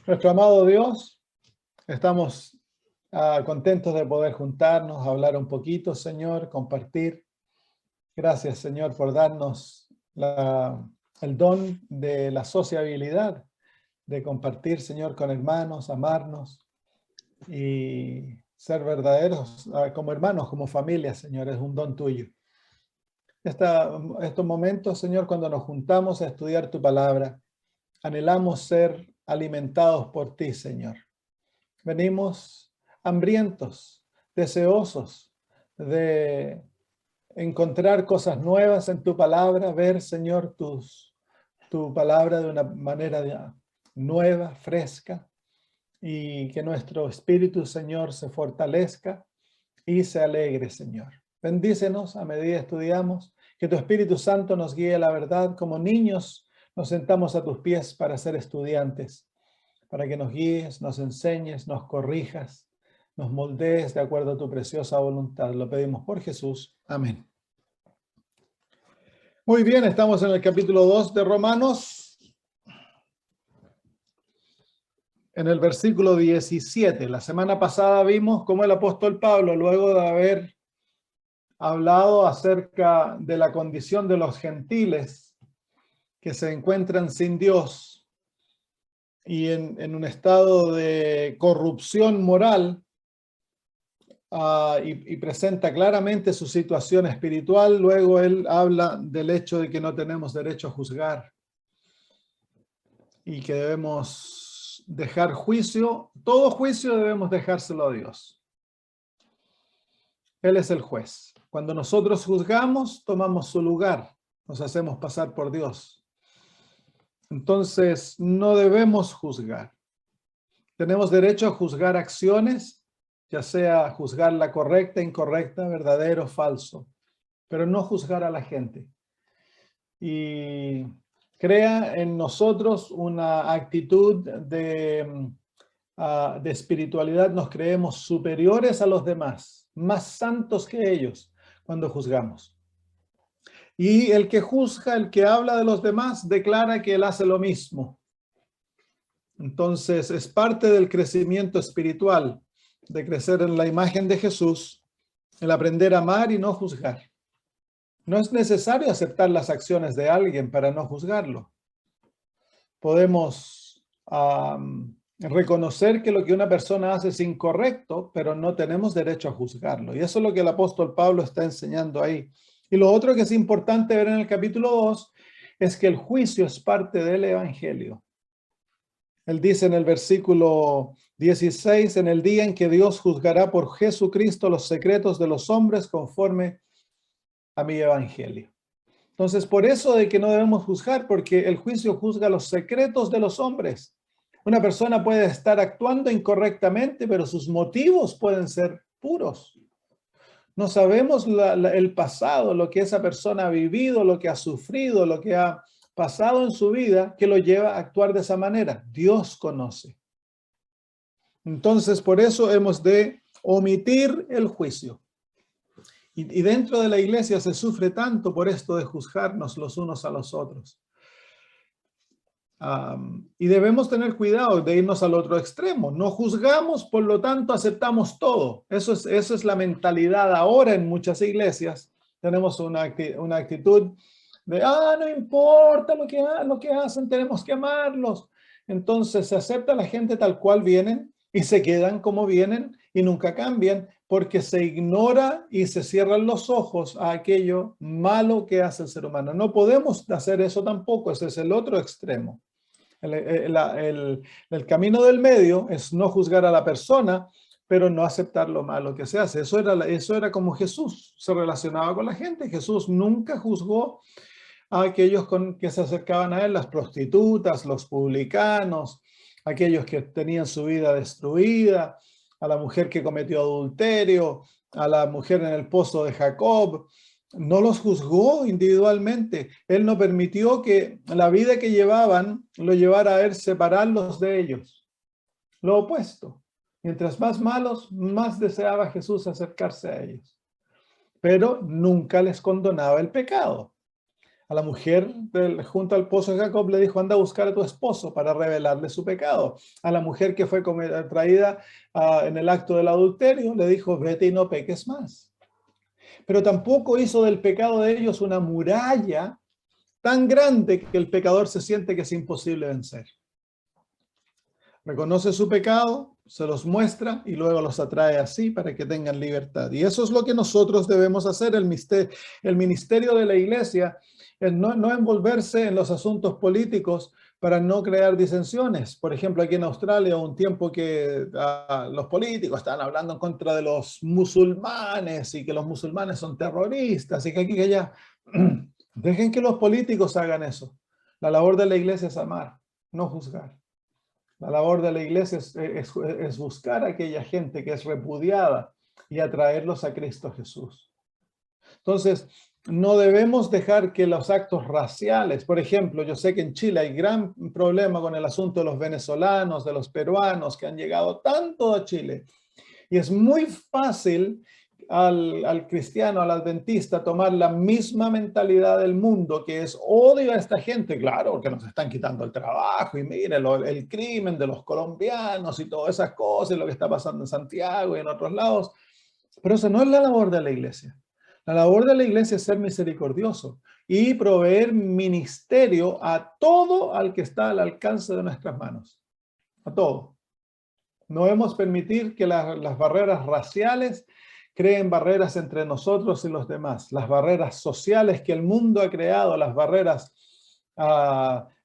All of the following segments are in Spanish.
Nuestro amado Dios, estamos contentos de poder juntarnos, hablar un poquito, Señor, compartir. Gracias, Señor, por darnos el don de la sociabilidad, de compartir, Señor, con hermanos, amarnos y ser verdaderos como hermanos, como familia, Señor, es un don tuyo. Estos momentos, Señor, cuando nos juntamos a estudiar tu palabra, anhelamos ser alimentados por ti, Señor. Venimos hambrientos, deseosos de encontrar cosas nuevas en tu palabra, ver, Señor, tu palabra de una manera nueva, fresca, y que nuestro espíritu, Señor, se fortalezca y se alegre, Señor. Bendícenos a medida que estudiamos, que tu Espíritu Santo nos guíe a la verdad. Como niños nos sentamos a tus pies para ser estudiantes, para que nos guíes, nos enseñes, nos corrijas, nos moldees de acuerdo a tu preciosa voluntad. Lo pedimos por Jesús. Amén. Muy bien, estamos en el capítulo 2 de Romanos, en el versículo 17. La semana pasada vimos cómo el apóstol Pablo, luego de haber hablado acerca de la condición de los gentiles que se encuentran sin Dios y en un estado de corrupción moral, y presenta claramente su situación espiritual. Luego él habla del hecho de que no tenemos derecho a juzgar y que debemos dejar juicio, todo juicio debemos dejárselo a Dios. Él es el juez. Cuando nosotros juzgamos, tomamos su lugar, nos hacemos pasar por Dios. Entonces, no debemos juzgar. Tenemos derecho a juzgar acciones, ya sea juzgar la correcta, incorrecta, verdadero, falso, pero no juzgar a la gente. Y crea en nosotros una actitud de espiritualidad. Nos creemos superiores a los demás, más santos que ellos cuando juzgamos. Y el que juzga, el que habla de los demás, declara que él hace lo mismo. Entonces es parte del crecimiento espiritual, de crecer en la imagen de Jesús, el aprender a amar y no juzgar. No es necesario aceptar las acciones de alguien para no juzgarlo. Podemos reconocer que lo que una persona hace es incorrecto, pero no tenemos derecho a juzgarlo. Y eso es lo que el apóstol Pablo está enseñando ahí. Y lo otro que es importante ver en el capítulo 2 es que el juicio es parte del evangelio. Él dice en el versículo 16, en el día en que Dios juzgará por Jesucristo los secretos de los hombres conforme a mi evangelio. Entonces, por eso de que no debemos juzgar, porque el juicio juzga los secretos de los hombres. Una persona puede estar actuando incorrectamente, pero sus motivos pueden ser puros. No sabemos el pasado, lo que esa persona ha vivido, lo que ha sufrido, lo que ha pasado en su vida, que lo lleva a actuar de esa manera. Dios conoce. Entonces, por eso hemos de omitir el juicio. Y dentro de la iglesia se sufre tanto por esto de juzgarnos los unos a los otros. Y debemos tener cuidado de irnos al otro extremo. No juzgamos, por lo tanto aceptamos todo. Eso es la mentalidad ahora en muchas iglesias. Tenemos una actitud de, no importa lo que hacen, tenemos que amarlos. Entonces se acepta a la gente tal cual vienen y se quedan como vienen y nunca cambian, porque se ignora y se cierran los ojos a aquello malo que hace el ser humano. No podemos hacer eso tampoco, ese es el otro extremo. El camino del medio es no juzgar a la persona, pero no aceptar lo malo que se hace. Eso era como Jesús se relacionaba con la gente. Jesús nunca juzgó a aquellos que se acercaban a él, las prostitutas, los publicanos, aquellos que tenían su vida destruida, a la mujer que cometió adulterio, a la mujer en el pozo de Jacob. No los juzgó individualmente. Él no permitió que la vida que llevaban lo llevara a él separarlos de ellos. Lo opuesto. Mientras más malos, más deseaba Jesús acercarse a ellos. Pero nunca les condonaba el pecado. A la mujer junto al pozo de Jacob le dijo, anda a buscar a tu esposo para revelarle su pecado. A la mujer que fue traída en el acto del adulterio le dijo, vete y no peques más. Pero tampoco hizo del pecado de ellos una muralla tan grande que el pecador se siente que es imposible vencer. Reconoce su pecado, se los muestra y luego los atrae así para que tengan libertad. Y eso es lo que nosotros debemos hacer. El ministerio de la iglesia es no envolverse en los asuntos políticos para no crear disensiones. Por ejemplo, aquí en Australia, un tiempo que los políticos estaban hablando en contra de los musulmanes y que los musulmanes son terroristas y que aquí y que allá. Dejen que los políticos hagan eso. La labor de la iglesia es amar, no juzgar. La labor de la iglesia es buscar a aquella gente que es repudiada y atraerlos a Cristo Jesús. Entonces, no debemos dejar que los actos raciales, por ejemplo, yo sé que en Chile hay gran problema con el asunto de los venezolanos, de los peruanos que han llegado tanto a Chile. Y es muy fácil al cristiano, al adventista, tomar la misma mentalidad del mundo, que es odio a esta gente, claro, porque nos están quitando el trabajo, y mire el crimen de los colombianos y todas esas cosas, lo que está pasando en Santiago y en otros lados. Pero eso no es la labor de la iglesia. La labor de la iglesia es ser misericordioso y proveer ministerio a todo al que está al alcance de nuestras manos. A todo. No debemos permitir que las barreras raciales creen barreras entre nosotros y los demás. Las barreras sociales que el mundo ha creado, las barreras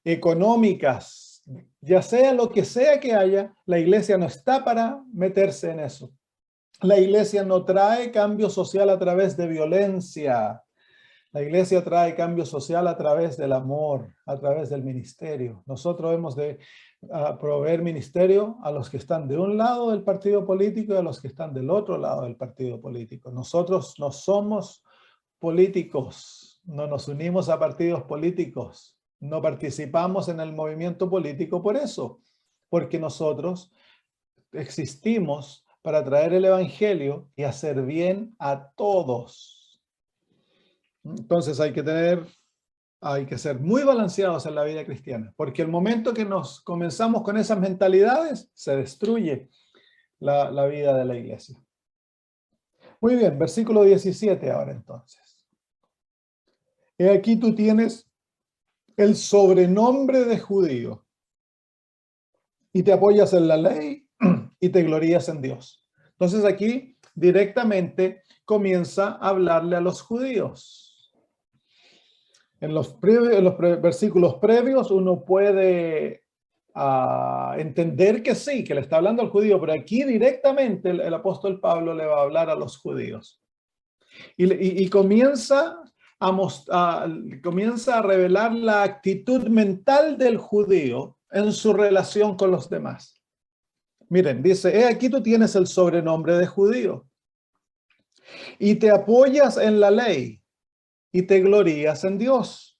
económicas, ya sea lo que sea que haya, la iglesia no está para meterse en eso. La iglesia no trae cambio social a través de violencia. La iglesia trae cambio social a través del amor, a través del ministerio. Nosotros hemos de proveer ministerio a los que están de un lado del partido político y a los que están del otro lado del partido político. Nosotros no somos políticos, no nos unimos a partidos políticos, no participamos en el movimiento político por eso, porque nosotros existimos para traer el evangelio y hacer bien a todos. Entonces hay que ser muy balanceados en la vida cristiana, porque el momento que nos comenzamos con esas mentalidades, se destruye la vida de la iglesia. Muy bien, versículo 17 ahora entonces. He aquí tú tienes el sobrenombre de judío y te apoyas en la ley y te glorías en Dios. Entonces aquí directamente comienza a hablarle a los judíos. En los versículos previos uno puede entender que sí, que le está hablando al judío, pero aquí directamente el apóstol Pablo le va a hablar a los judíos. Y comienza a revelar la actitud mental del judío en su relación con los demás. Miren, dice, he aquí tú tienes el sobrenombre de judío y te apoyas en la ley y te glorías en Dios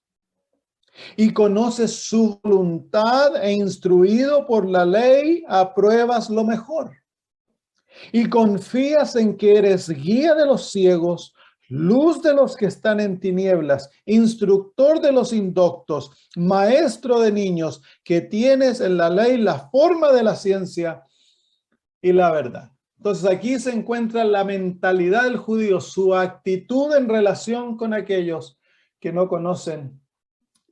y conoces su voluntad e instruido por la ley apruebas lo mejor y confías en que eres guía de los ciegos, luz de los que están en tinieblas, instructor de los indoctos, maestro de niños, que tienes en la ley la forma de la ciencia y la verdad. Entonces aquí se encuentra la mentalidad del judío, su actitud en relación con aquellos que no conocen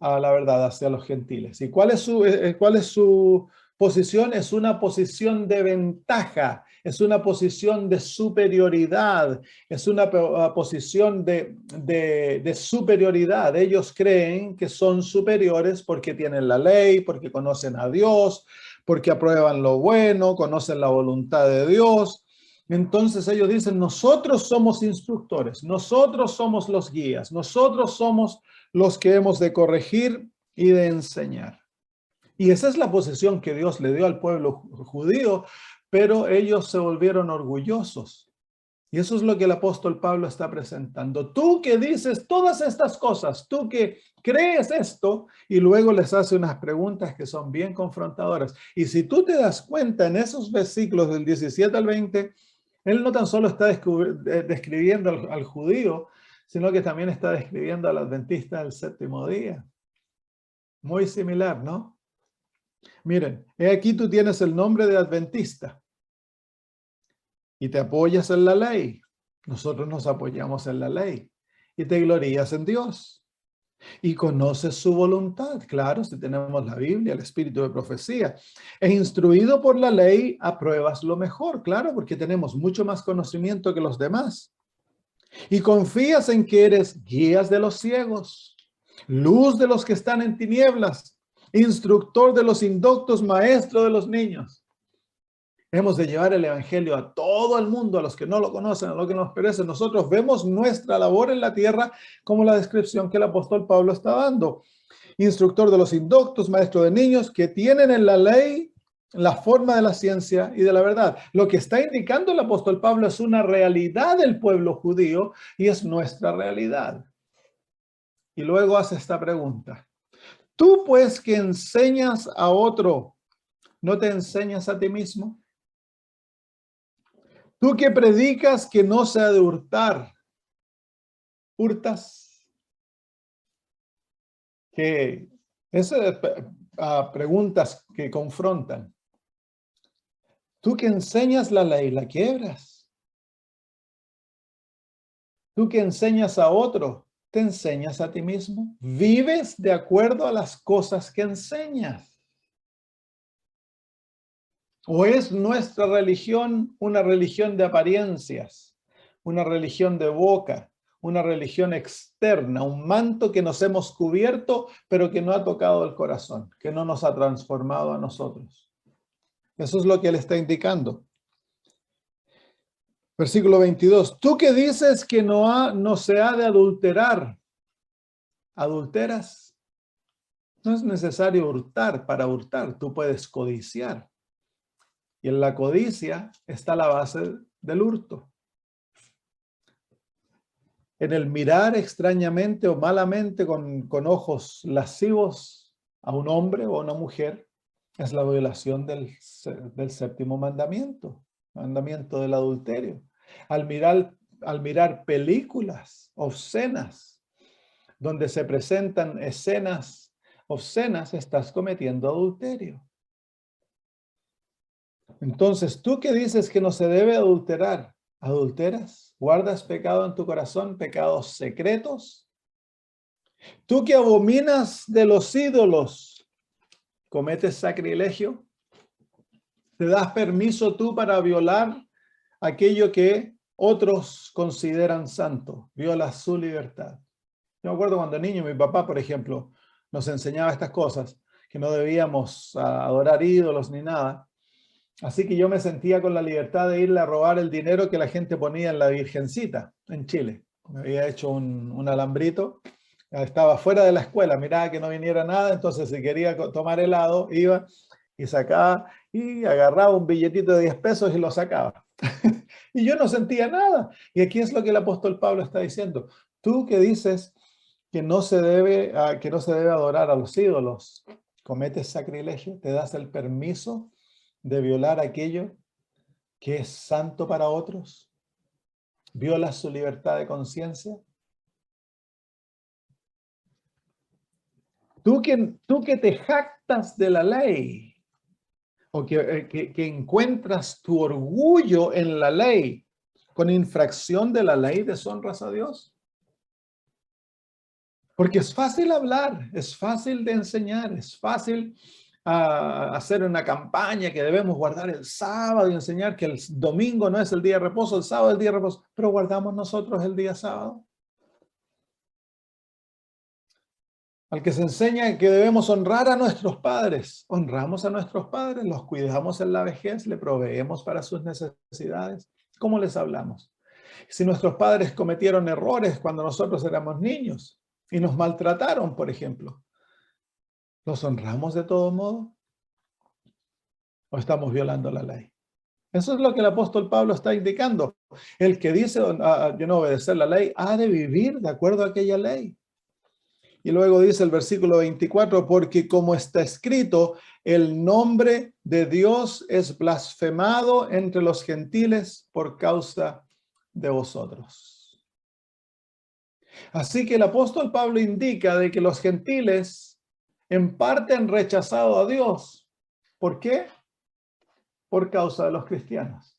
a la verdad hacia los gentiles. ¿Y cuál es su posición? Es una posición de ventaja, es una posición de superioridad, es una posición de superioridad. Ellos creen que son superiores porque tienen la ley, porque conocen a Dios, porque aprueban lo bueno, conocen la voluntad de Dios. Entonces ellos dicen, nosotros somos instructores, nosotros somos los guías, nosotros somos los que hemos de corregir y de enseñar. Y esa es la posición que Dios le dio al pueblo judío, pero ellos se volvieron orgullosos. Y eso es lo que el apóstol Pablo está presentando. Tú que dices todas estas cosas, tú que crees esto, y luego les hace unas preguntas que son bien confrontadoras. Y si tú te das cuenta en esos versículos del 17 al 20, él no tan solo está describiendo al judío, sino que también está describiendo al adventista del séptimo día. Muy similar, ¿no? Miren, aquí tú tienes el nombre de adventista y te apoyas en la ley. Nosotros nos apoyamos en la ley y te glorías en Dios y conoces su voluntad. Claro, si tenemos la Biblia, el espíritu de profecía, e instruido por la ley, apruebas lo mejor. Claro, porque tenemos mucho más conocimiento que los demás. Y confías en que eres guías de los ciegos, luz de los que están en tinieblas, instructor de los indoctos, maestro de los niños. Hemos de llevar el evangelio a todo el mundo, a los que no lo conocen, a los que nos perecen. Nosotros vemos nuestra labor en la tierra como la descripción que el apóstol Pablo está dando. Instructor de los indoctos, maestro de niños, que tienen en la ley la forma de la ciencia y de la verdad. Lo que está indicando el apóstol Pablo es una realidad del pueblo judío y es nuestra realidad. Y luego hace esta pregunta. Tú pues que enseñas a otro, ¿no te enseñas a ti mismo? Tú que predicas que no se ha de hurtar, ¿hurtas? Que esas preguntas que confrontan. Tú que enseñas la ley, la quiebras. Tú que enseñas a otro, ¿te enseñas a ti mismo? ¿Vives de acuerdo a las cosas que enseñas? ¿O es nuestra religión una religión de apariencias, una religión de boca, una religión externa, un manto que nos hemos cubierto, pero que no ha tocado el corazón, que no nos ha transformado a nosotros? Eso es lo que él está indicando. Versículo 22. Tú que dices que no se ha de adulterar, ¿adulteras? No es necesario hurtar para hurtar, tú puedes codiciar. Y en la codicia está la base del hurto. En el mirar extrañamente o malamente con ojos lascivos a un hombre o a una mujer, es la violación del séptimo mandamiento, mandamiento del adulterio. Al mirar películas obscenas, donde se presentan escenas obscenas, estás cometiendo adulterio. Entonces, tú que dices que no se debe adulterar, ¿adulteras? ¿Guardas pecado en tu corazón, pecados secretos? Tú que abominas de los ídolos, ¿cometes sacrilegio? ¿Te das permiso tú para violar aquello que otros consideran santo? Violas su libertad. Yo me acuerdo cuando niño, mi papá, por ejemplo, nos enseñaba estas cosas, que no debíamos adorar ídolos ni nada. Así que yo me sentía con la libertad de irle a robar el dinero que la gente ponía en la Virgencita, en Chile. Me había hecho un alambrito, estaba fuera de la escuela, miraba que no viniera nada, entonces si quería tomar helado, iba y sacaba y agarraba un billetito de 10 pesos y lo sacaba. Y yo no sentía nada. Y aquí es lo que el apóstol Pablo está diciendo. Tú que dices que no se debe adorar a los ídolos, cometes sacrilegio, te das el permiso de violar aquello que es santo para otros, violas su libertad de conciencia. Tú que te jactas de la ley, o que encuentras tu orgullo en la ley, con infracción de la ley, deshonras a Dios. Porque es fácil hablar, es fácil de enseñar, es fácil hacer una campaña que debemos guardar el sábado y enseñar que el domingo no es el día de reposo, el sábado es el día de reposo, pero guardamos nosotros el día sábado. Al que se enseña que debemos honrar a nuestros padres, honramos a nuestros padres, los cuidamos en la vejez, le proveemos para sus necesidades. ¿Cómo les hablamos? Si nuestros padres cometieron errores cuando nosotros éramos niños y nos maltrataron, por ejemplo, ¿los honramos de todo modo? ¿O estamos violando la ley? Eso es lo que el apóstol Pablo está indicando. El que dice yo no obedecer la ley, ha de vivir de acuerdo a aquella ley. Y luego dice el versículo 24, porque como está escrito, el nombre de Dios es blasfemado entre los gentiles por causa de vosotros. Así que el apóstol Pablo indica de que los gentiles en parte han rechazado a Dios. ¿Por qué? Por causa de los cristianos,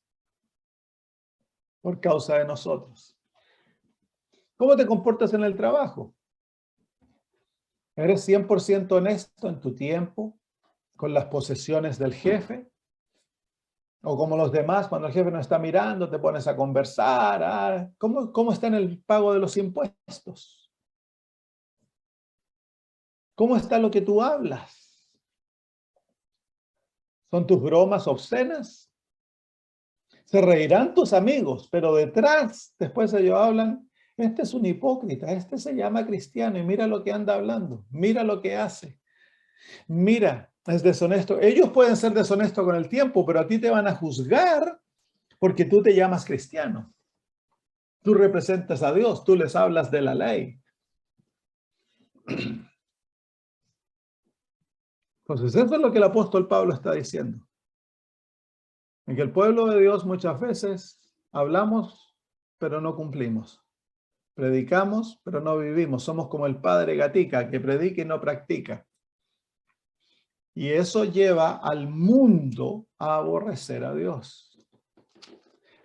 por causa de nosotros. ¿Cómo te comportas en el trabajo? ¿Eres 100% honesto en tu tiempo con las posesiones del jefe? ¿O como los demás, cuando el jefe no está mirando, te pones a conversar? ¿Cómo está en el pago de los impuestos? ¿Cómo está lo que tú hablas? ¿Son tus bromas obscenas? Se reirán tus amigos, pero detrás, después ellos hablan, este es un hipócrita, este se llama cristiano y mira lo que anda hablando, mira lo que hace. Mira, es deshonesto. Ellos pueden ser deshonestos con el tiempo, pero a ti te van a juzgar porque tú te llamas cristiano. Tú representas a Dios, tú les hablas de la ley. Entonces, eso es lo que el apóstol Pablo está diciendo. En que el pueblo de Dios muchas veces hablamos, pero no cumplimos. Predicamos, pero no vivimos. Somos como el padre Gatica, que predica y no practica. Y eso lleva al mundo a aborrecer a Dios.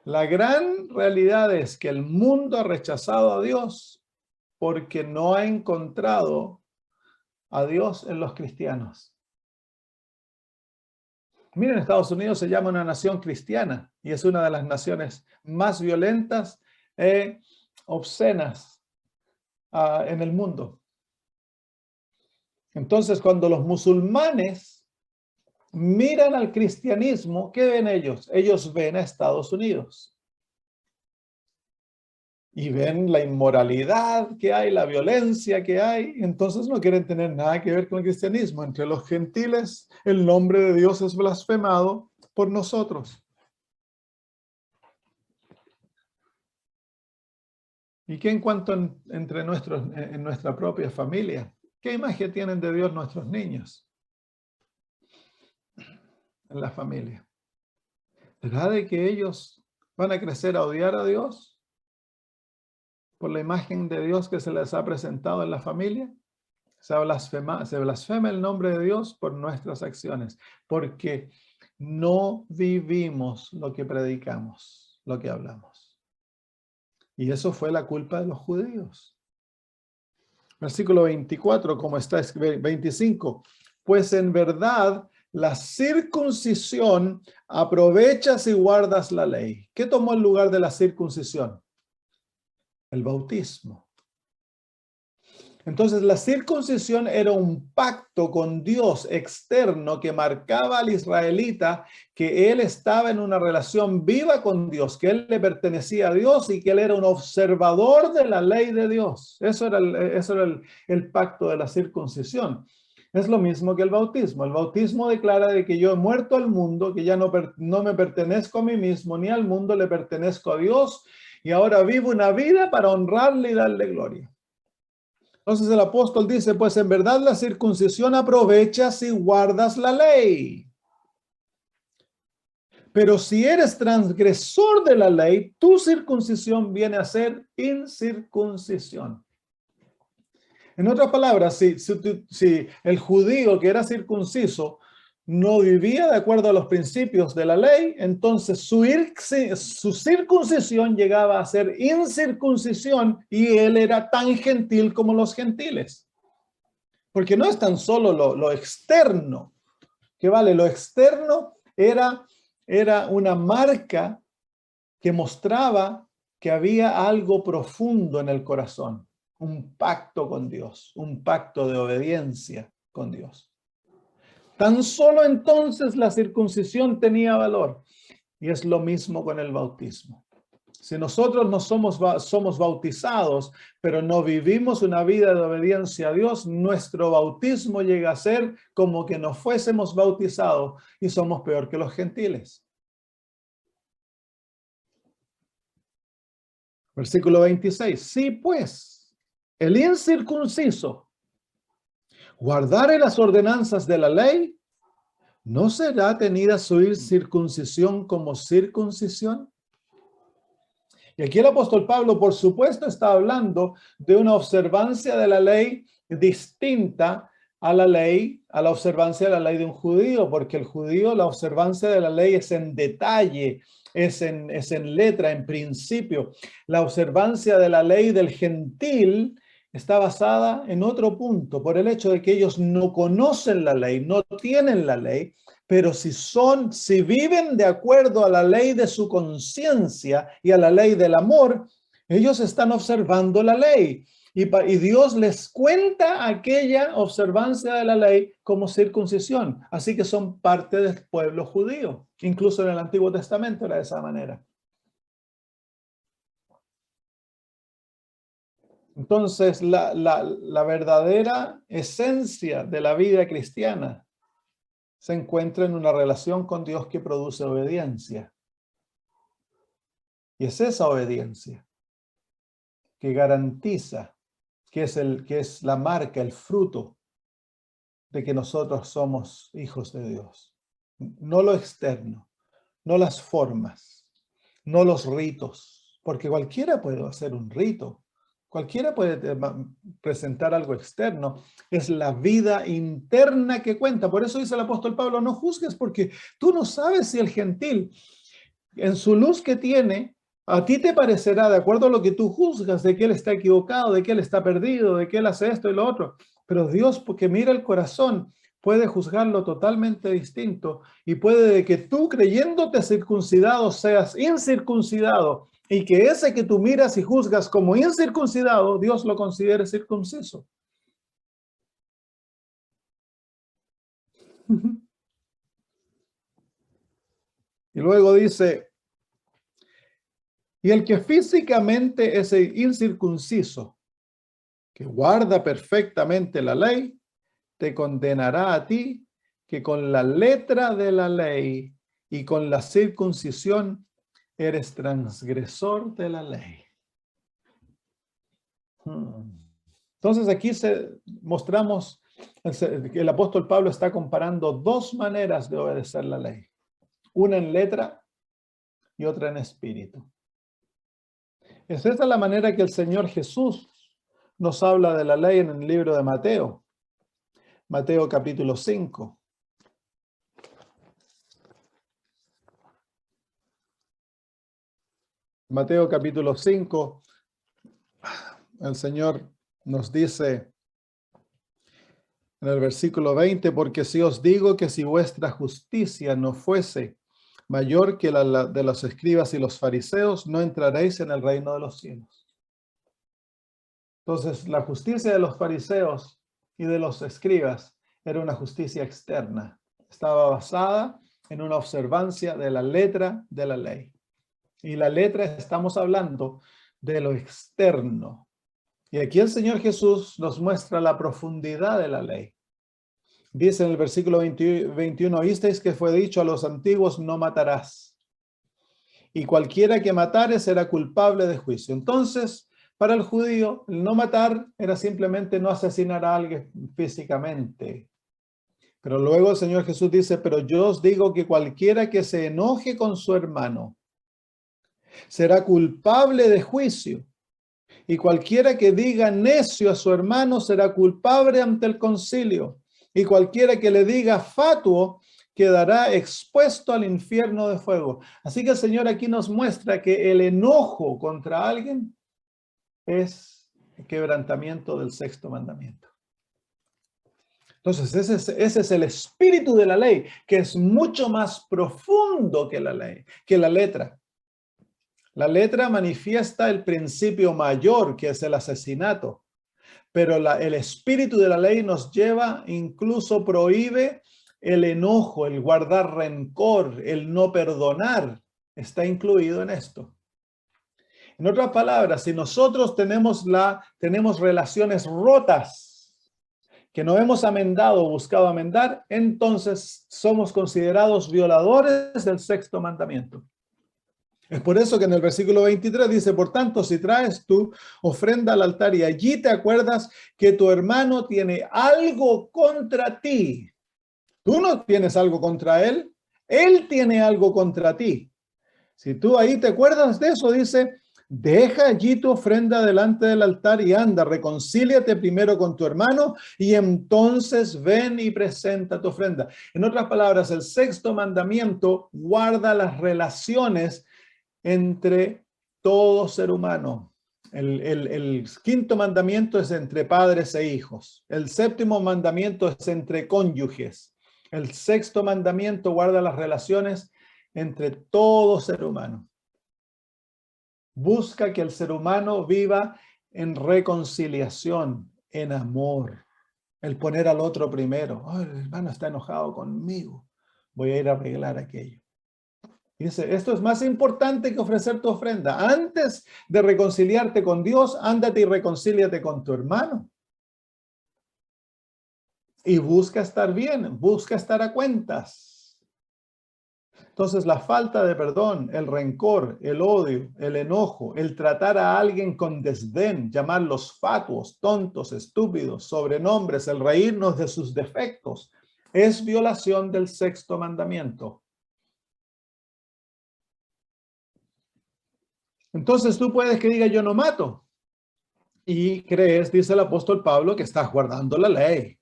La gran realidad es que el mundo ha rechazado a Dios porque no ha encontrado a Dios en los cristianos. Miren, Estados Unidos se llama una nación cristiana y es una de las naciones más violentas e obscenas en el mundo. Entonces, cuando los musulmanes miran al cristianismo, ¿qué ven ellos? Ellos ven a Estados Unidos. Y ven la inmoralidad que hay, la violencia que hay. Entonces no quieren tener nada que ver con el cristianismo. Entre los gentiles, el nombre de Dios es blasfemado por nosotros. ¿Y qué en cuanto entre en nuestra propia familia? ¿Qué imagen tienen de Dios nuestros niños en la familia? ¿Será de que ellos van a crecer a odiar a Dios por la imagen de Dios que se les ha presentado en la familia? Se blasfema el nombre de Dios por nuestras acciones, porque no vivimos lo que predicamos, lo que hablamos. Y eso fue la culpa de los judíos. Versículo 24, como está escrito, 25. Pues en verdad la circuncisión aprovechas y guardas la ley. ¿Qué tomó el lugar de la circuncisión? El bautismo. Entonces la circuncisión era un pacto con Dios externo que marcaba al israelita que él estaba en una relación viva con Dios, que él le pertenecía a Dios y que él era un observador de la ley de Dios. Eso era el pacto de la circuncisión. Es lo mismo que el bautismo. El bautismo declara de que yo he muerto al mundo, que ya no me pertenezco a mí mismo ni al mundo, le pertenezco a Dios y ahora vivo una vida para honrarle y darle gloria. Entonces el apóstol dice, pues en verdad la circuncisión aprovechas y guardas la ley. Pero si eres transgresor de la ley, tu circuncisión viene a ser incircuncisión. En otras palabras, si el judío que era circunciso no vivía de acuerdo a los principios de la ley, entonces su circuncisión llegaba a ser incircuncisión y él era tan gentil como los gentiles. Porque no es tan solo lo externo, que vale, lo externo era una marca que mostraba que había algo profundo en el corazón, un pacto con Dios, un pacto de obediencia con Dios. Tan solo entonces la circuncisión tenía valor. Y es lo mismo con el bautismo. Si nosotros no somos bautizados, pero no vivimos una vida de obediencia a Dios, nuestro bautismo llega a ser como que no fuésemos bautizados y somos peor que los gentiles. Versículo 26. Sí, pues, el incircunciso guardare las ordenanzas de la ley, ¿no será tenida su circuncisión como circuncisión? Y aquí el apóstol Pablo, por supuesto, está hablando de una observancia de la ley distinta a la ley, a la observancia de la ley de un judío, porque el judío, la observancia de la ley es en detalle, es en letra, en principio. La observancia de la ley del gentil está basada en otro punto, por el hecho de que ellos no conocen la ley, no tienen la ley, pero si viven de acuerdo a la ley de su conciencia y a la ley del amor, ellos están observando la ley. Y Dios les cuenta aquella observancia de la ley como circuncisión. Así que son parte del pueblo judío. Incluso en el Antiguo Testamento era de esa manera. Entonces, la verdadera esencia de la vida cristiana se encuentra en una relación con Dios que produce obediencia. Y es esa obediencia que garantiza que es la marca, el fruto de que nosotros somos hijos de Dios. No lo externo, no las formas, no los ritos, porque cualquiera puede hacer un rito, cualquiera puede presentar algo externo. Es la vida interna que cuenta. Por eso dice el apóstol Pablo, no juzgues, porque tú no sabes si el gentil, en su luz que tiene, a ti te parecerá, de acuerdo a lo que tú juzgas, de que él está equivocado, de que él está perdido, de que él hace esto y lo otro. Pero Dios, porque mira el corazón, puede juzgarlo totalmente distinto y puede de que tú, creyéndote circuncidado, seas incircuncidado, y que ese que tú miras y juzgas como incircuncidado, Dios lo considere circunciso. Y luego dice, y el que físicamente es incircunciso, que guarda perfectamente la ley, te condenará a ti, que con la letra de la ley y con la circuncisión eres transgresor de la ley. Entonces aquí mostramos que el apóstol Pablo está comparando dos maneras de obedecer la ley. Una en letra y otra en espíritu. Es esa la manera que el Señor Jesús nos habla de la ley en el libro de Mateo. Mateo capítulo 5. Mateo capítulo 5, el Señor nos dice en el versículo 20, porque si os digo que si vuestra justicia no fuese mayor que la de los escribas y los fariseos, no entraréis en el reino de los cielos. Entonces, la justicia de los fariseos y de los escribas era una justicia externa. Estaba basada en una observancia de la letra de la ley. Y la letra, estamos hablando de lo externo. Y aquí el Señor Jesús nos muestra la profundidad de la ley. Dice en el versículo 21, oísteis que fue dicho a los antiguos, no matarás. Y cualquiera que matare será culpable de juicio. Entonces, para el judío, el no matar era simplemente no asesinar a alguien físicamente. Pero luego el Señor Jesús dice, pero yo os digo que cualquiera que se enoje con su hermano será culpable de juicio. Y cualquiera que diga necio a su hermano será culpable ante el concilio. Y cualquiera que le diga fatuo quedará expuesto al infierno de fuego. Así que el Señor aquí nos muestra que el enojo contra alguien es el quebrantamiento del sexto mandamiento. Entonces, ese es el espíritu de la ley, que es mucho más profundo que la ley, que la letra. La letra manifiesta el principio mayor, que es el asesinato. Pero el espíritu de la ley nos lleva, incluso prohíbe el enojo, el guardar rencor, el no perdonar. Está incluido en esto. En otras palabras, si nosotros tenemos relaciones rotas, que no hemos amendado o buscado amendar, entonces somos considerados violadores del sexto mandamiento. Es por eso que en el versículo 23 dice, por tanto, si traes tu ofrenda al altar y allí te acuerdas que tu hermano tiene algo contra ti, tú no tienes algo contra él tiene algo contra ti. Si tú ahí te acuerdas de eso, dice, deja allí tu ofrenda delante del altar y anda, reconcíliate primero con tu hermano y entonces ven y presenta tu ofrenda. En otras palabras, el sexto mandamiento guarda las relaciones entre todo ser humano. El quinto mandamiento es entre padres e hijos. El séptimo mandamiento es entre cónyuges. El sexto mandamiento guarda las relaciones entre todo ser humano. Busca que el ser humano viva en reconciliación, en amor. El poner al otro primero. Oh, el hermano está enojado conmigo. Voy a ir a arreglar aquello. Dice, esto es más importante que ofrecer tu ofrenda. Antes de reconciliarte con Dios, ándate y reconcíliate con tu hermano. Y busca estar bien, busca estar a cuentas. Entonces, la falta de perdón, el rencor, el odio, el enojo, el tratar a alguien con desdén, llamarlos fatuos, tontos, estúpidos, sobrenombres, el reírnos de sus defectos, es violación del sexto mandamiento. Entonces tú puedes que diga yo no mato y crees, dice el apóstol Pablo, que estás guardando la ley.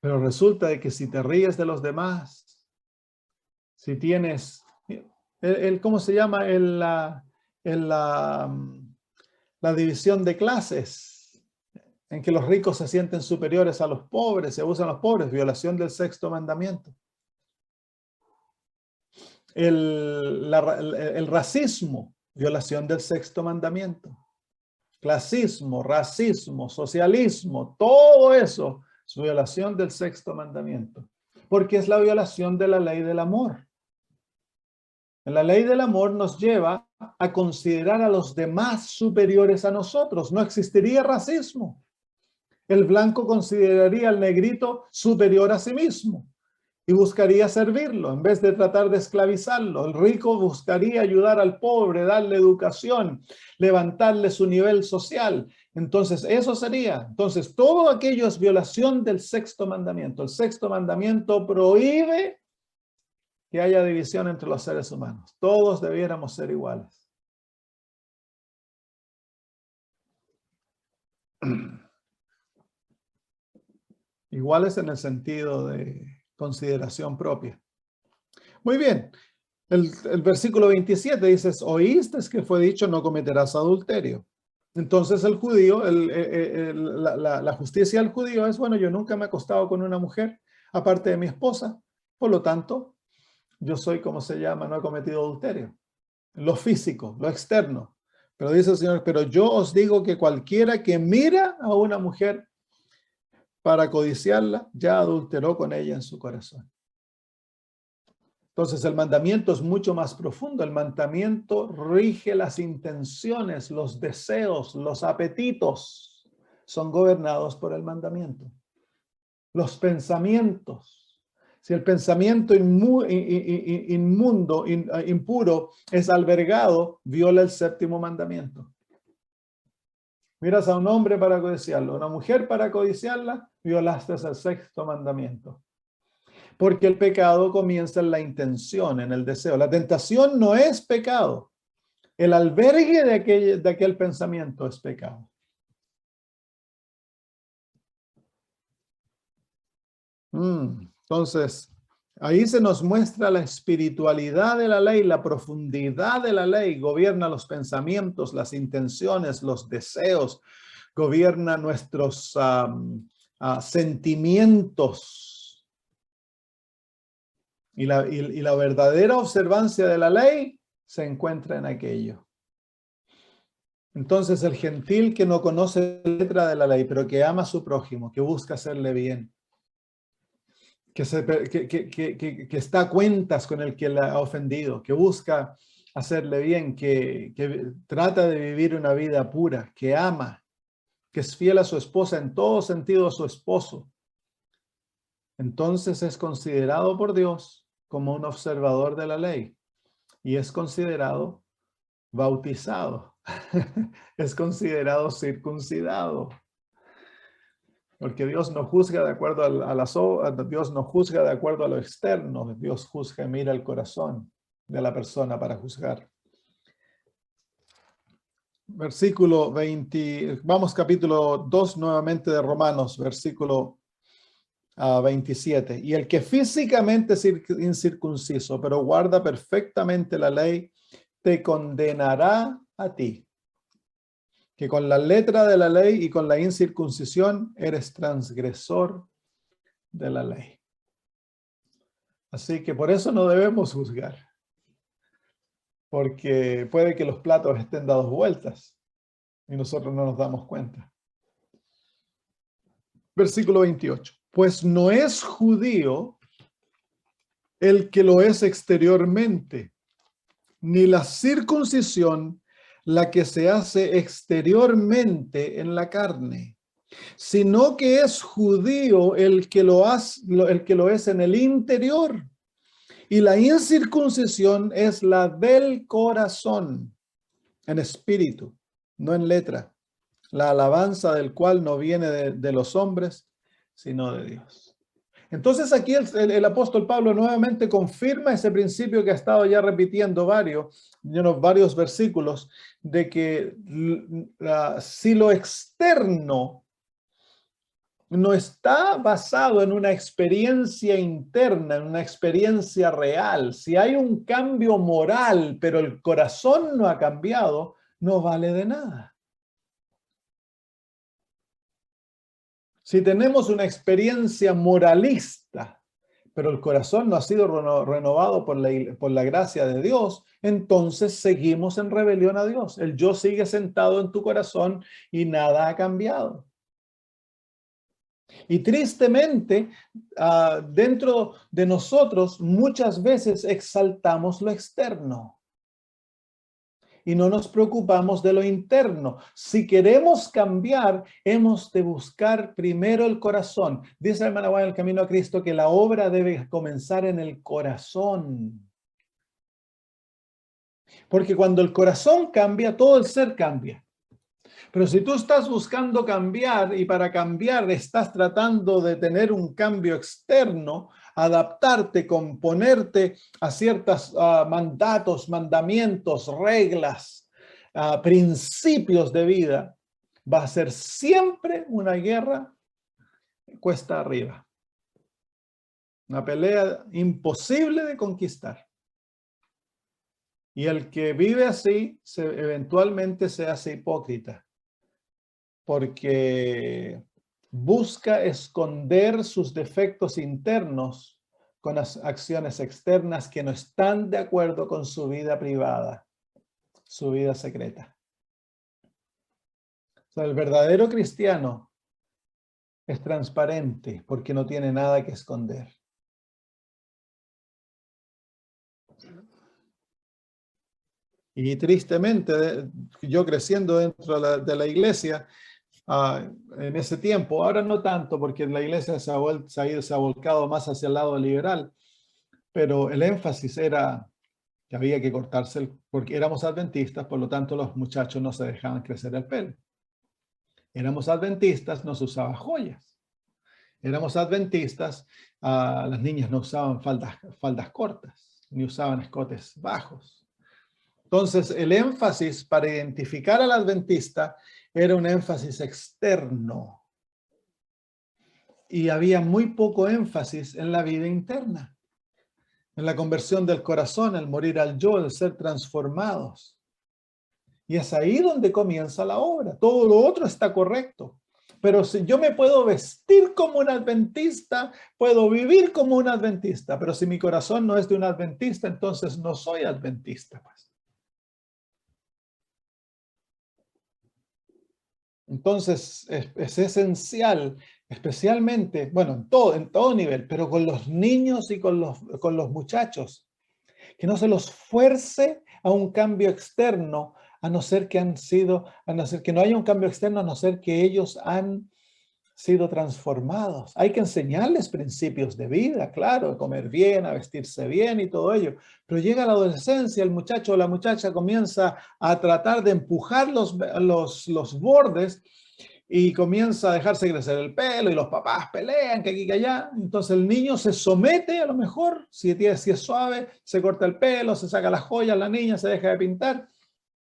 Pero resulta de que si te ríes de los demás, si tienes, ¿cómo se llama? La división de clases, en que los ricos se sienten superiores a los pobres, se abusan a los pobres, violación del sexto mandamiento. El racismo, violación del sexto mandamiento. Clasismo, racismo, socialismo, todo eso es violación del sexto mandamiento, porque es la violación de la ley del amor. La ley del amor nos lleva a considerar a los demás superiores a nosotros. No existiría racismo. El blanco consideraría al negrito superior a sí mismo y buscaría servirlo en vez de tratar de esclavizarlo. El rico buscaría ayudar al pobre, darle educación, levantarle su nivel social. Entonces, eso sería. Entonces, todo aquello es violación del sexto mandamiento. El sexto mandamiento prohíbe que haya división entre los seres humanos. Todos debiéramos ser iguales. Iguales en el sentido de consideración propia. Muy bien. El versículo 27 dice, oíste que fue dicho, no cometerás adulterio. Entonces el judío, la justicia del judío es, bueno, yo nunca me he acostado con una mujer, aparte de mi esposa. Por lo tanto, yo soy, como se llama, no he cometido adulterio. Lo físico, lo externo. Pero dice el Señor, pero yo os digo que cualquiera que mira a una mujer para codiciarla, ya adulteró con ella en su corazón. Entonces el mandamiento es mucho más profundo. El mandamiento rige las intenciones, los deseos, los apetitos. Son gobernados por el mandamiento. Los pensamientos. Si el pensamiento inmundo, impuro, es albergado, viola el séptimo mandamiento. Miras a un hombre para codiciarlo, a una mujer para codiciarla, violaste el sexto mandamiento. Porque el pecado comienza en la intención, en el deseo. La tentación no es pecado. El albergue de aquel pensamiento es pecado. Entonces, ahí se nos muestra la espiritualidad de la ley, la profundidad de la ley. Gobierna los pensamientos, las intenciones, los deseos. Gobierna nuestros sentimientos. Y la verdadera observancia de la ley se encuentra en aquello. Entonces el gentil que no conoce la letra de la ley, pero que ama a su prójimo, que busca hacerle bien, que está a cuentas con el que le ha ofendido, que busca hacerle bien, que trata de vivir una vida pura, que ama, que es fiel a su esposa, en todo sentido a su esposo, entonces es considerado por Dios como un observador de la ley y es considerado bautizado, es considerado circuncidado, porque Dios no juzga de acuerdo a las obras, Dios no juzga de acuerdo a lo externo, Dios juzga, mira el corazón de la persona para juzgar. versículo 20, vamos capítulo 2 nuevamente de Romanos, versículo 27. Y el que físicamente es incircunciso, pero guarda perfectamente la ley, te condenará a ti, que con la letra de la ley y con la incircuncisión eres transgresor de la ley. Así que por eso no debemos juzgar, porque puede que los platos estén dados vueltas y nosotros no nos damos cuenta. Versículo 28. Pues no es judío el que lo es exteriormente, ni la circuncisión la que se hace exteriormente en la carne, sino que es judío el que lo es en el interior. Y la incircuncisión es la del corazón, en espíritu, no en letra, la alabanza del cual no viene de los hombres, sino de Dios. Entonces aquí el apóstol Pablo nuevamente confirma ese principio que ha estado ya repitiendo varios versículos, de que si lo externo no está basado en una experiencia interna, en una experiencia real, si hay un cambio moral, pero el corazón no ha cambiado, no vale de nada. Si tenemos una experiencia moralista, pero el corazón no ha sido renovado por la gracia de Dios, entonces seguimos en rebelión a Dios. El yo sigue sentado en tu corazón y nada ha cambiado. Y tristemente, dentro de nosotros muchas veces exaltamos lo externo y no nos preocupamos de lo interno. Si queremos cambiar, hemos de buscar primero el corazón. Dice la hermana Guay en el Camino a Cristo que la obra debe comenzar en el corazón. Porque cuando el corazón cambia, todo el ser cambia. Pero si tú estás buscando cambiar y para cambiar estás tratando de tener un cambio externo, adaptarte, componerte a ciertos mandatos, mandamientos, reglas, principios de vida, va a ser siempre una guerra cuesta arriba. Una pelea imposible de conquistar. Y el que vive así, eventualmente se hace hipócrita, porque busca esconder sus defectos internos con las acciones externas que no están de acuerdo con su vida privada, su vida secreta. O sea, el verdadero cristiano es transparente porque no tiene nada que esconder. Y tristemente, yo creciendo dentro de la iglesia, en ese tiempo, ahora no tanto porque la iglesia se ha volcado más hacia el lado liberal, pero el énfasis era que había que cortarse, porque éramos adventistas, por lo tanto los muchachos no se dejaban crecer el pelo. Éramos adventistas, no se usaban joyas. Éramos adventistas, las niñas no usaban faldas cortas, ni usaban escotes bajos. Entonces, el énfasis para identificar al adventista era un énfasis externo. Y había muy poco énfasis en la vida interna, en la conversión del corazón, el morir al yo, el ser transformados. Y es ahí donde comienza la obra. Todo lo otro está correcto. Pero si yo me puedo vestir como un adventista, puedo vivir como un adventista. Pero si mi corazón no es de un adventista, entonces no soy adventista, pues. Entonces, es esencial, especialmente, bueno, en todo nivel, pero con los niños y con los muchachos, que no se los fuerce a un cambio externo, a no ser que no haya un cambio externo, a no ser que ellos han sido transformados. Hay que enseñarles principios de vida, claro, a comer bien, a vestirse bien y todo ello. Pero llega la adolescencia, el muchacho o la muchacha comienza a tratar de empujar los bordes y comienza a dejarse crecer el pelo y los papás pelean que aquí que allá. Entonces el niño se somete a lo mejor, si es suave, se corta el pelo, se saca las joyas, la niña se deja de pintar.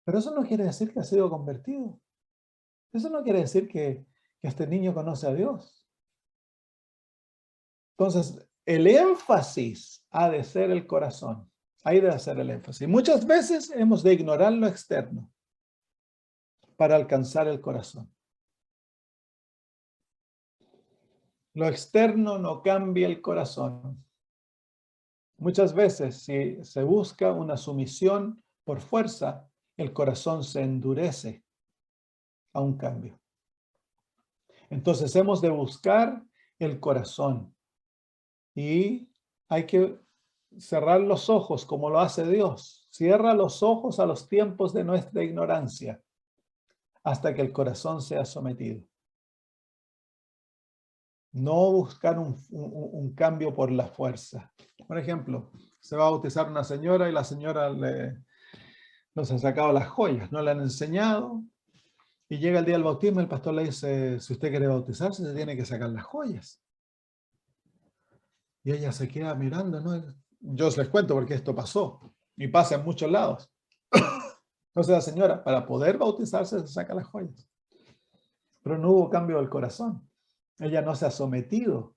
Pero eso no quiere decir que ha sido convertido. Eso no quiere decir que este niño conoce a Dios. Entonces, el énfasis ha de ser el corazón. Ahí debe ser el énfasis. Muchas veces hemos de ignorar lo externo para alcanzar el corazón. Lo externo no cambia el corazón. Muchas veces, si se busca una sumisión por fuerza, el corazón se endurece a un cambio. Entonces hemos de buscar el corazón y hay que cerrar los ojos como lo hace Dios. Cierra los ojos a los tiempos de nuestra ignorancia hasta que el corazón sea sometido. No buscar un cambio por la fuerza. Por ejemplo, se va a bautizar una señora y la señora no se ha sacado las joyas, no le han enseñado. Y llega el día del bautismo y el pastor le dice, si usted quiere bautizarse, se tiene que sacar las joyas. Y ella se queda mirando, ¿no? Yo les cuento porque esto pasó y pasa en muchos lados. Entonces la señora, para poder bautizarse, se saca las joyas. Pero no hubo cambio del corazón. Ella no se ha sometido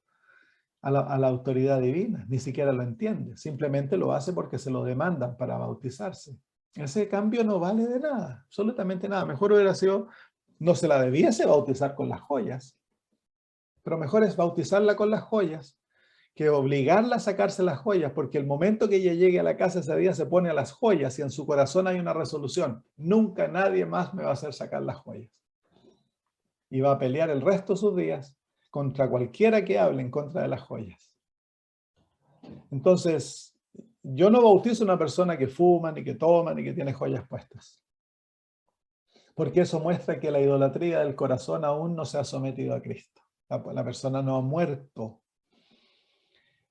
a la autoridad divina, ni siquiera lo entiende. Simplemente lo hace porque se lo demandan para bautizarse. Ese cambio no vale de nada, absolutamente nada. Mejor hubiera sido, no se la debiese bautizar con las joyas, pero mejor es bautizarla con las joyas que obligarla a sacarse las joyas, porque el momento que ella llegue a la casa ese día se pone a las joyas y en su corazón hay una resolución. Nunca nadie más me va a hacer sacar las joyas. Y va a pelear el resto de sus días contra cualquiera que hable en contra de las joyas. Entonces, yo no bautizo a una persona que fuma, ni que toma, ni que tiene joyas puestas. Porque eso muestra que la idolatría del corazón aún no se ha sometido a Cristo. La persona no ha muerto.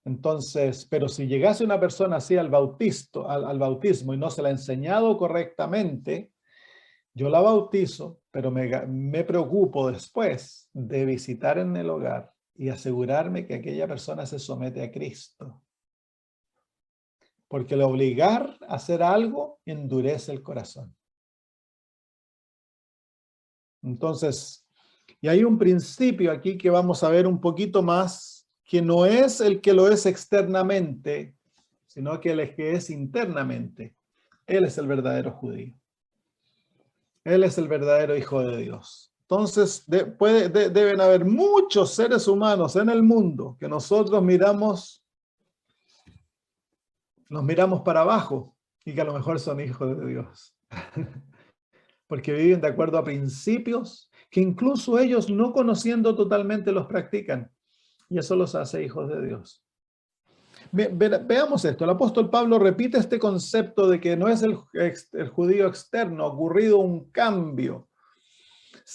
Entonces, pero si llegase una persona así al bautismo y no se la ha enseñado correctamente, yo la bautizo, pero me preocupo después de visitar en el hogar y asegurarme que aquella persona se somete a Cristo. Porque el obligar a hacer algo endurece el corazón. Entonces, y hay un principio aquí que vamos a ver un poquito más, que no es el que lo es externamente, sino que el que es internamente. Él es el verdadero judío. Él es el verdadero Hijo de Dios. Entonces, deben haber muchos seres humanos en el mundo que nosotros los miramos para abajo y que a lo mejor son hijos de Dios. Porque viven de acuerdo a principios que incluso ellos no conociendo totalmente los practican. Y eso los hace hijos de Dios. Veamos esto. El apóstol Pablo repite este concepto de que no es el judío externo, ha ocurrido un cambio.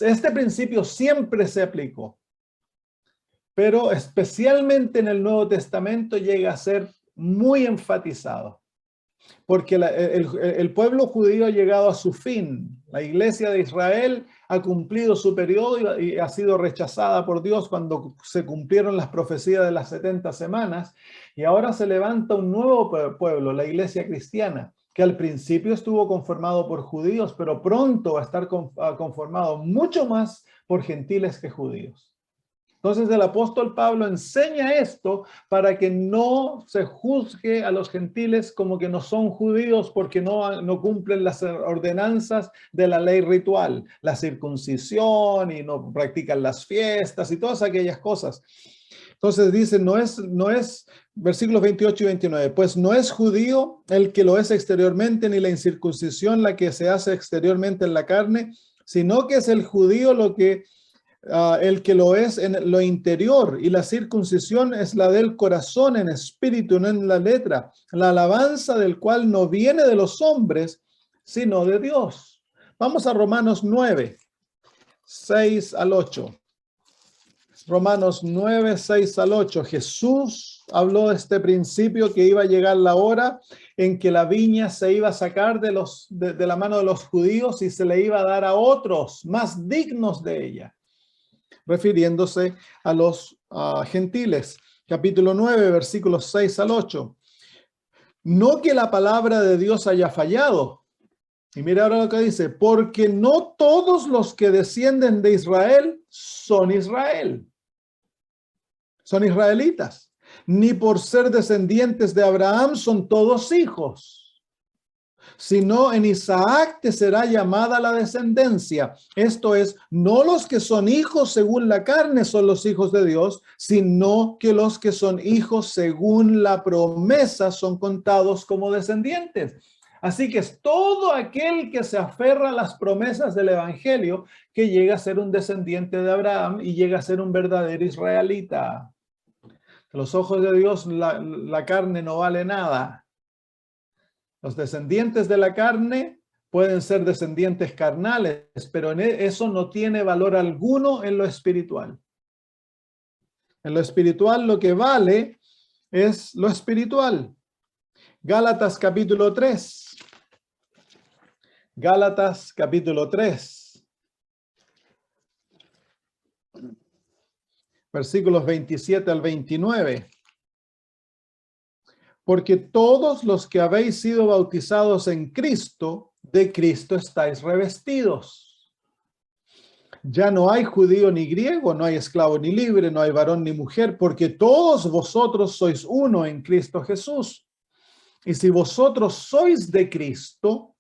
Este principio siempre se aplicó, pero especialmente en el Nuevo Testamento llega a ser muy enfatizado, porque el pueblo judío ha llegado a su fin. La iglesia de Israel ha cumplido su periodo y ha sido rechazada por Dios cuando se cumplieron las profecías de las 70 semanas, y ahora se levanta un nuevo pueblo, la iglesia cristiana, que al principio estuvo conformado por judíos, pero pronto va a estar conformado mucho más por gentiles que judíos. Entonces el apóstol Pablo enseña esto para que no se juzgue a los gentiles como que no son judíos porque no cumplen las ordenanzas de la ley ritual, la circuncisión y no practican las fiestas y todas aquellas cosas. Entonces dice, no es, versículos 28 y 29, pues no es judío el que lo es exteriormente, ni la incircuncisión la que se hace exteriormente en la carne, sino que es el judío el que lo es en lo interior, y la circuncisión es la del corazón en espíritu, no en la letra, la alabanza del cual no viene de los hombres, sino de Dios. Vamos a Romanos 9, 6 al 8. Romanos 9, 6 al 8. Jesús habló de este principio que iba a llegar la hora en que la viña se iba a sacar de la mano de los judíos y se le iba a dar a otros más dignos de ella, refiriéndose a los gentiles. Capítulo 9, versículos 6 al 8. No que la palabra de Dios haya fallado, Y mira ahora lo que dice, porque no todos los que descienden de Israel son Israel, son israelitas, ni por ser descendientes de Abraham son todos hijos, sino en Isaac te será llamada la descendencia. Esto es, no los que son hijos según la carne son los hijos de Dios, sino que los que son hijos según la promesa son contados como descendientes. Así que es todo aquel que se aferra a las promesas del evangelio que llega a ser un descendiente de Abraham y llega a ser un verdadero israelita. A los ojos de Dios la carne no vale nada. Los descendientes de la carne pueden ser descendientes carnales, pero eso no tiene valor alguno en lo espiritual. En lo espiritual lo que vale es lo espiritual. Gálatas capítulo 3. Gálatas capítulo 3. Versículos 27 al 29. Porque todos los que habéis sido bautizados en Cristo, de Cristo estáis revestidos. Ya no hay judío ni griego, no hay esclavo ni libre, no hay varón ni mujer, porque todos vosotros sois uno en Cristo Jesús. Y si vosotros sois de Cristo,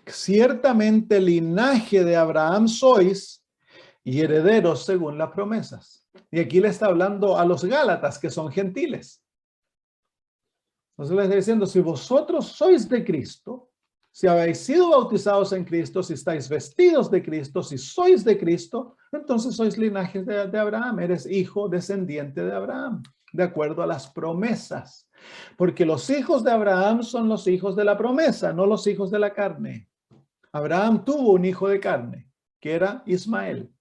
ciertamente linaje de Abraham sois y herederos según las promesas. Y aquí le está hablando a los Gálatas, que son gentiles. Entonces le está diciendo, si vosotros sois de Cristo, si habéis sido bautizados en Cristo, si estáis vestidos de Cristo, si sois de Cristo, entonces sois linaje de Abraham, eres hijo descendiente de Abraham, de acuerdo a las promesas. Porque los hijos de Abraham son los hijos de la promesa, no los hijos de la carne. Abraham tuvo un hijo de carne, que era Ismael.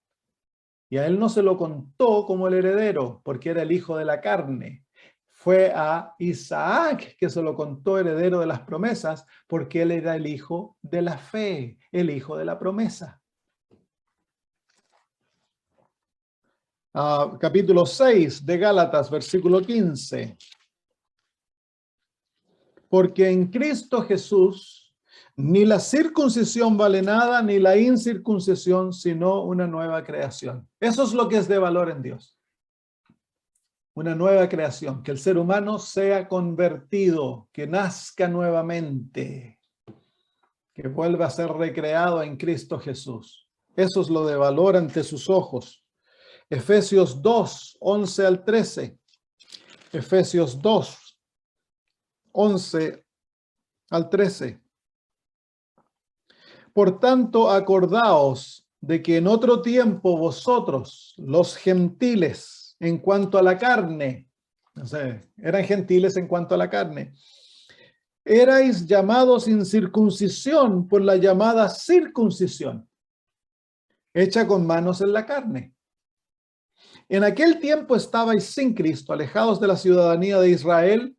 Y a él no se lo contó como el heredero, porque era el hijo de la carne. Fue a Isaac que se lo contó heredero de las promesas, porque él era el hijo de la fe, el hijo de la promesa. Capítulo 6 de Gálatas, versículo 15. Porque en Cristo Jesús ni la circuncisión vale nada, ni la incircuncisión, sino una nueva creación. Eso es lo que es de valor en Dios. Una nueva creación, que el ser humano sea convertido, que nazca nuevamente, que vuelva a ser recreado en Cristo Jesús. Eso es lo de valor ante sus ojos. Efesios 2, 11 al 13. Efesios 2, 11 al 13. Por tanto, acordaos de que en otro tiempo vosotros, los gentiles, en cuanto a la carne, o sea, eran gentiles en cuanto a la carne, erais llamados incircuncisión por la llamada circuncisión, hecha con manos en la carne. En aquel tiempo estabais sin Cristo, alejados de la ciudadanía de Israel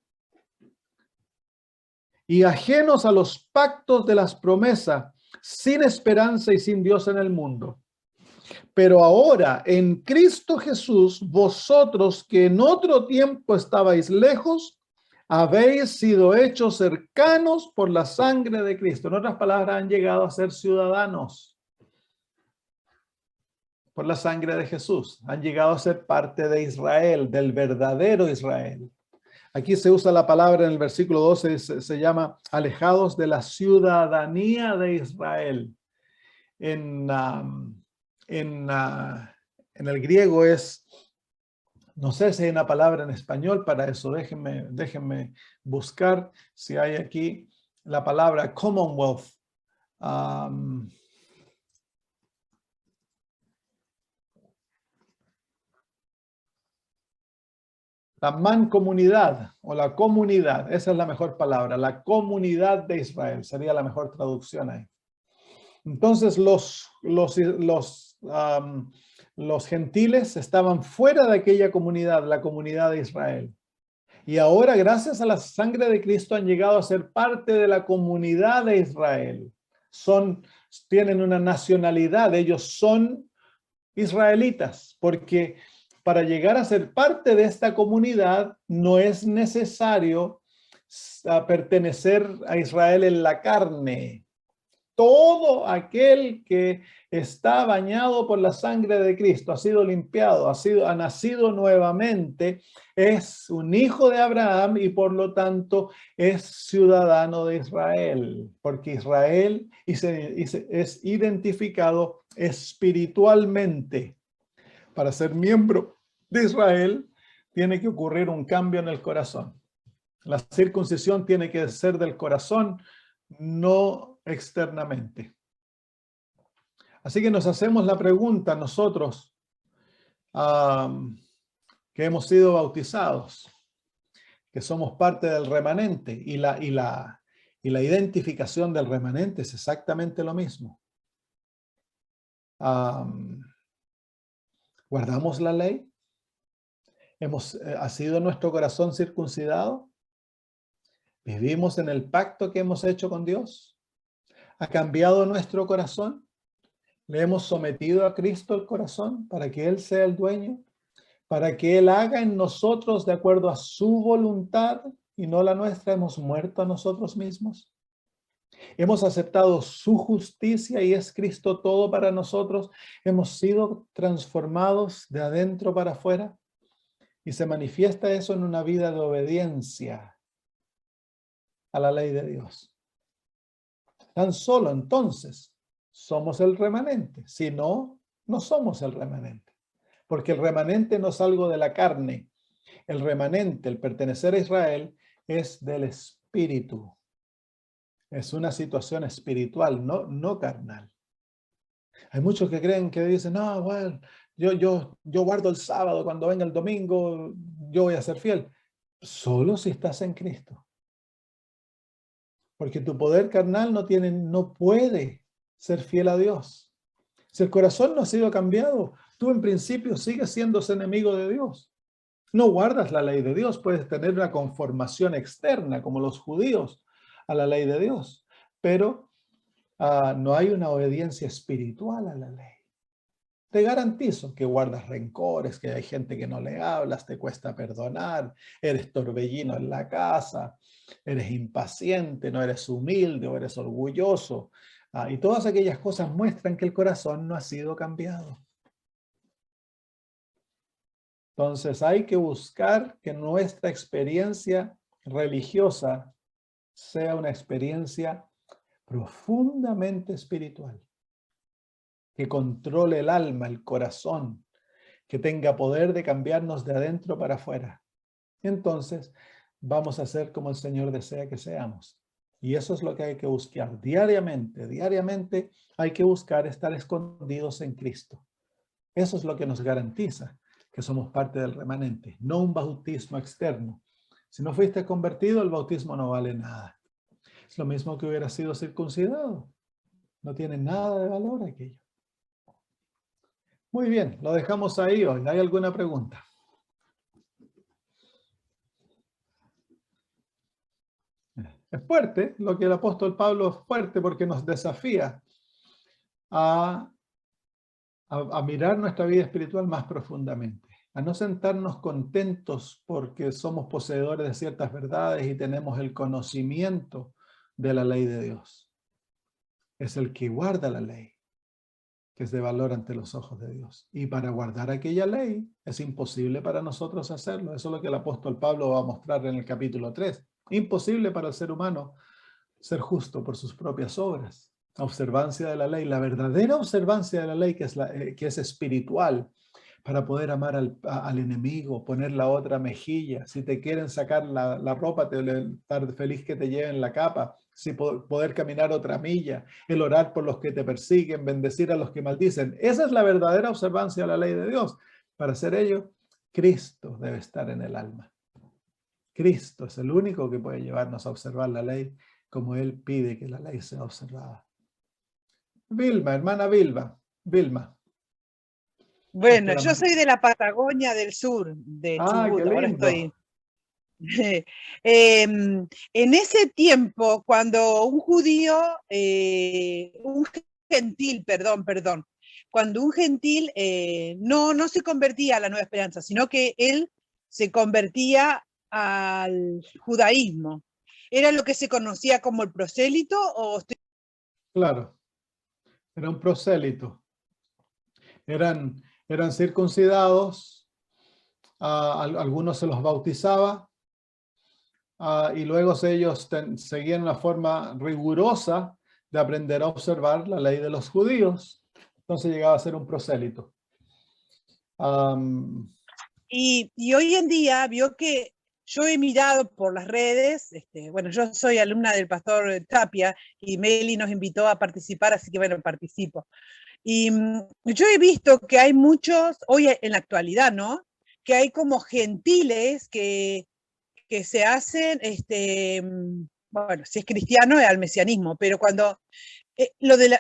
y ajenos a los pactos de las promesas, sin esperanza y sin Dios en el mundo. Pero ahora, en Cristo Jesús, vosotros que en otro tiempo estabais lejos, habéis sido hechos cercanos por la sangre de Cristo. En otras palabras, han llegado a ser ciudadanos por la sangre de Jesús. Han llegado a ser parte de Israel, del verdadero Israel. Aquí se usa la palabra en el versículo 12, se llama alejados de la ciudadanía de Israel. En el griego es, no sé si hay una palabra en español para eso, déjenme buscar si hay aquí la palabra Commonwealth. La mancomunidad o la comunidad, esa es la mejor palabra, la comunidad de Israel, sería la mejor traducción ahí. Entonces los gentiles estaban fuera de aquella comunidad, la comunidad de Israel. Y ahora, gracias a la sangre de Cristo, han llegado a ser parte de la comunidad de Israel. Tienen una nacionalidad, ellos son israelitas, porque para llegar a ser parte de esta comunidad no es necesario pertenecer a Israel en la carne. todo aquel que está bañado por la sangre de Cristo, ha sido limpiado, ha nacido nuevamente, es un hijo de Abraham y por lo tanto es ciudadano de Israel, porque Israel es identificado espiritualmente. Para ser miembro de Israel tiene que ocurrir un cambio en el corazón. La circuncisión tiene que ser del corazón, no externamente. Así que nos hacemos la pregunta nosotros que hemos sido bautizados, que somos parte del remanente, y la identificación del remanente es exactamente lo mismo. ¿Guardamos la ley? ¿Ha sido nuestro corazón circuncidado? ¿Vivimos en el pacto que hemos hecho con Dios? ¿Ha cambiado nuestro corazón? ¿Le hemos sometido a Cristo el corazón para que Él sea el dueño? ¿Para que Él haga en nosotros de acuerdo a su voluntad y no la nuestra? ¿Hemos muerto a nosotros mismos? ¿Hemos aceptado su justicia y es Cristo todo para nosotros? ¿Hemos sido transformados de adentro para afuera? Y se manifiesta eso en una vida de obediencia a la ley de Dios. Tan solo entonces somos el remanente. Si no, no somos el remanente. Porque el remanente no es algo de la carne. El remanente, el pertenecer a Israel, es del espíritu. Es una situación espiritual, no carnal. Hay muchos que creen que dicen, no, bueno, yo guardo el sábado, cuando venga el domingo, yo voy a ser fiel. Solo si estás en Cristo. Porque tu poder carnal no puede ser fiel a Dios. Si el corazón no ha sido cambiado, tú en principio sigues siendo enemigo de Dios. No guardas la ley de Dios, puedes tener una conformación externa, como los judíos, a la ley de Dios, pero no hay una obediencia espiritual a la ley. Te garantizo que guardas rencores, que hay gente que no le hablas, te cuesta perdonar, eres torbellino en la casa, eres impaciente, no eres humilde o eres orgulloso. Y todas aquellas cosas muestran que el corazón no ha sido cambiado. Entonces hay que buscar que nuestra experiencia religiosa sea una experiencia profundamente espiritual, que controle el alma, el corazón, que tenga poder de cambiarnos de adentro para afuera. Entonces vamos a ser como el Señor desea que seamos. Y eso es lo que hay que buscar diariamente. Diariamente hay que buscar estar escondidos en Cristo. Eso es lo que nos garantiza que somos parte del remanente, no un bautismo externo. Si no fuiste convertido, el bautismo no vale nada. Es lo mismo que hubiera sido circuncidado. No tiene nada de valor aquello. Muy bien, lo dejamos ahí hoy. ¿Hay alguna pregunta? Es fuerte, lo que el apóstol Pablo es fuerte porque nos desafía a mirar nuestra vida espiritual más profundamente, a no sentarnos contentos porque somos poseedores de ciertas verdades y tenemos el conocimiento de la ley de Dios. Es el que guarda la ley, que es de valor ante los ojos de Dios. Y para guardar aquella ley es imposible para nosotros hacerlo. Eso es lo que el apóstol Pablo va a mostrar en el capítulo 3. Imposible para el ser humano ser justo por sus propias obras. Observancia de la ley, la verdadera observancia de la ley que es espiritual, para poder amar al enemigo, poner la otra mejilla. Si te quieren sacar la ropa, estar feliz que te lleven la capa. Si poder caminar otra milla, el orar por los que te persiguen, bendecir a los que maldicen. Esa es la verdadera observancia de la ley de Dios. Para hacer ello, Cristo debe estar en el alma. Cristo es el único que puede llevarnos a observar la ley como Él pide que la ley sea observada. Vilma, hermana Vilma. Bueno, yo soy de la Patagonia del sur, de Chubut, qué ahora lindo. estoy. En ese tiempo, cuando un judío, un gentil, cuando un gentil no se convertía a la Nueva Esperanza, sino que él se convertía al judaísmo. ¿Era lo que se conocía como el prosélito o estoy Claro, era un prosélito. Eran circuncidados, algunos se los bautizaba, y luego ellos seguían una forma rigurosa de aprender a observar la ley de los judíos. Entonces llegaba a ser un prosélito. Y hoy en día vio que yo he mirado por las redes, bueno, yo soy alumna del pastor Tapia y Meli nos invitó a participar, así que bueno, participo. Y yo he visto que hay muchos, hoy en la actualidad, ¿no? Que hay como gentiles que se hacen, bueno, si es cristiano es al mesianismo, pero cuando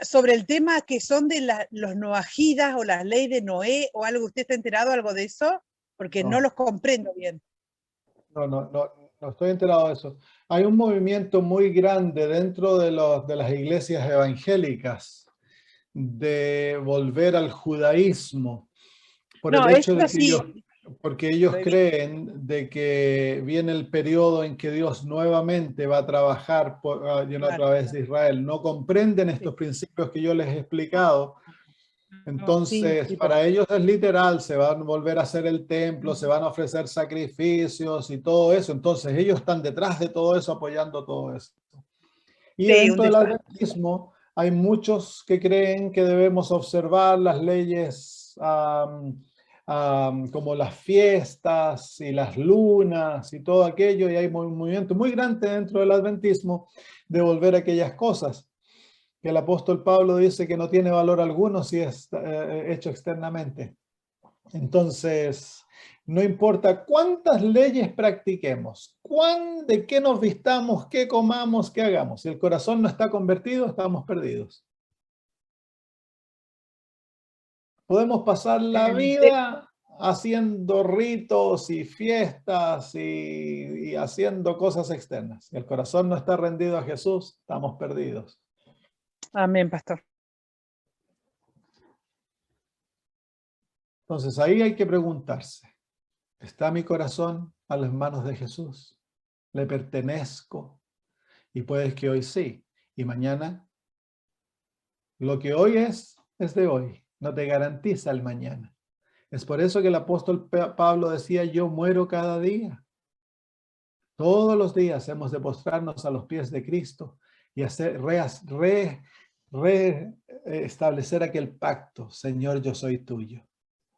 sobre el tema que son de los noajidas o la ley de Noé o algo, ¿usted está enterado algo de eso? Porque no los comprendo bien. No estoy enterado de eso. Hay un movimiento muy grande dentro de las iglesias evangélicas de volver al judaísmo por el hecho de que porque ellos creen de que viene el periodo en que Dios nuevamente va a trabajar a través de Israel. No comprenden estos principios que yo les he explicado. Entonces, para ellos es literal, se van a volver a hacer el templo, se van a ofrecer sacrificios y todo eso. Entonces, ellos están detrás de todo eso, apoyando todo eso. Y dentro del adventismo hay muchos que creen que debemos observar las leyes como las fiestas y las lunas y todo aquello, y hay un movimiento muy grande dentro del adventismo de volver a aquellas cosas que el apóstol Pablo dice que no tiene valor alguno si es hecho externamente. Entonces, no importa cuántas leyes practiquemos, de qué nos vistamos, qué comamos, qué hagamos. Si el corazón no está convertido, estamos perdidos. Podemos pasar la vida haciendo ritos y fiestas y haciendo cosas externas. Si el corazón no está rendido a Jesús, estamos perdidos. Amén, pastor. Entonces ahí hay que preguntarse, ¿está mi corazón a las manos de Jesús? ¿Le pertenezco? Y puede que hoy sí, y mañana. Lo que hoy es de hoy, no te garantiza el mañana. Es por eso que el apóstol Pablo decía, yo muero cada día. Todos los días hemos de postrarnos a los pies de Cristo y hacer establecer aquel pacto, Señor, yo soy tuyo.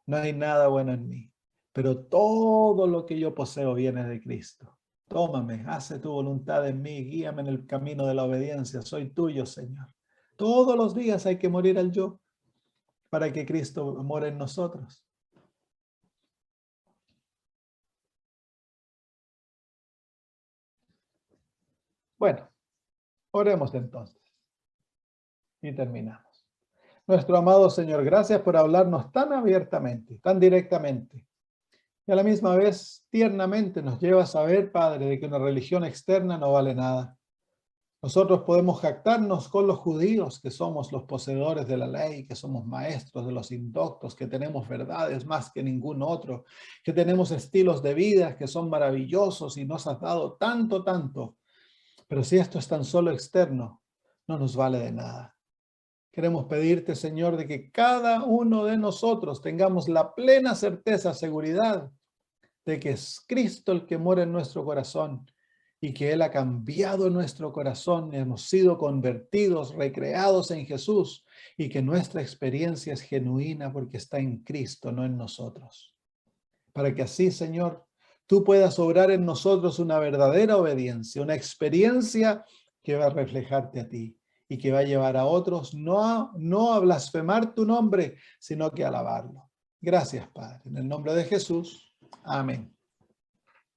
No hay nada bueno en mí, pero todo lo que yo poseo viene de Cristo. Tómame, hace tu voluntad en mí, guíame en el camino de la obediencia. Soy tuyo, Señor. Todos los días hay que morir al yo para que Cristo more en nosotros. Bueno, oremos entonces y terminamos. Nuestro amado Señor, gracias por hablarnos tan abiertamente, tan directamente. Y a la misma vez, tiernamente nos lleva a saber, Padre, de que una religión externa no vale nada. Nosotros podemos jactarnos con los judíos, que somos los poseedores de la ley, que somos maestros de los indoctos, que tenemos verdades más que ningún otro, que tenemos estilos de vida que son maravillosos y nos has dado tanto, tanto. Pero si esto es tan solo externo, no nos vale de nada. Queremos pedirte, Señor, de que cada uno de nosotros tengamos la plena certeza, seguridad, de que es Cristo el que mora en nuestro corazón y que Él ha cambiado nuestro corazón, hemos sido convertidos, recreados en Jesús y que nuestra experiencia es genuina porque está en Cristo, no en nosotros. Para que así, Señor, tú puedas obrar en nosotros una verdadera obediencia, una experiencia que va a reflejarte a ti y que va a llevar a otros no a blasfemar tu nombre, sino que a alabarlo. Gracias, Padre. En el nombre de Jesús. Amén.